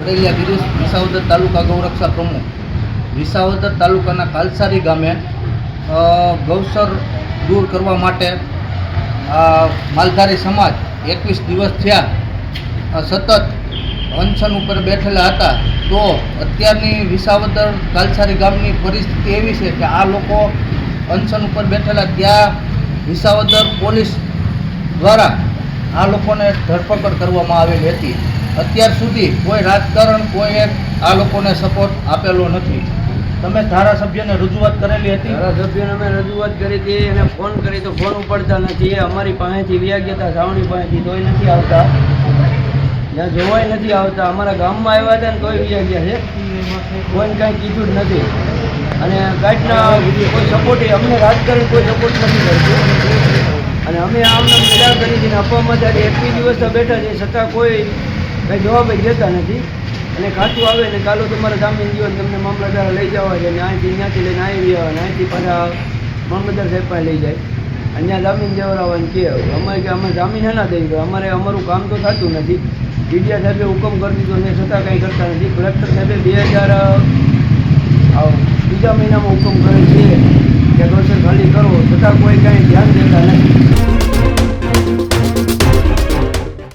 કરેલિયા ગિરીશ, વિસાવદર તાલુકા ગૌરક્ષા પ્રમુખ. વિસાવદર તાલુકાના કાલસારી ગામે ગૌચર દૂર કરવા માટે માલધારી સમાજ 21 દિવસ થયા સતત અનશન ઉપર બેઠેલા હતા. તો અત્યારની વિસાવદર કાલસારી ગામની પરિસ્થિતિ એવી છે કે આ લોકો અનશન ઉપર બેઠેલા ત્યાં વિસાવદર પોલીસ દ્વારા આ લોકોને ધરપકડ કરવામાં આવેલી હતી. અત્યાર સુધી કોઈ રાજકારણ કોઈએ આ લોકોને સપોર્ટ આપેલો નથી. તમે ધારાસભ્યને રજૂઆત કરેલી હતી? ધારાસભ્યને અમે રજૂઆત કરી હતી અને ફોન કરી તો ફોન ઉપાડતા નથી. અમારી પાસેથી વ્યા ગયા હતા, સાવણી પાસેથી તોય નથી આવતા, જ્યાં જોવાય નથી આવતા. અમારા ગામમાં આવ્યા હતા ને તોય વ્યા ગયા છે, કોઈને કાંઈ કીધું જ નથી. અને કાંઈકના કોઈ સપોર્ટ, અમને રાજકારણ કોઈ સપોર્ટ નથી કરતું. અને અમે આમને મજા કરી હતી આપવામાં ત્યારે 21 દિવસ બેઠા છે, છતાં કોઈ કંઈ જવાબ દેતા નથી. અને ખાતું આવે ને કાલો તમારા જામીન ગયો ને તમને મામલતદાર લઈ જવા છે, ને ત્યાંથી લઈને આવી આવે, અહીંથી પાછા મામલતદાર સાહેબ પાસે લઈ જાય અને ત્યાં જામીન દેવડાવવાનું કે અમારે કે અમે જામીન ના દઈ ગયો. અમારું કામ તો થતું નથી. ડીડીઆર સાહેબે હુકમ કરી દીધો છે, છતાં કંઈ કરતા નથી. કલેક્ટર સાહેબે 2000 બીજા મહિનામાં હુકમ કરે છે.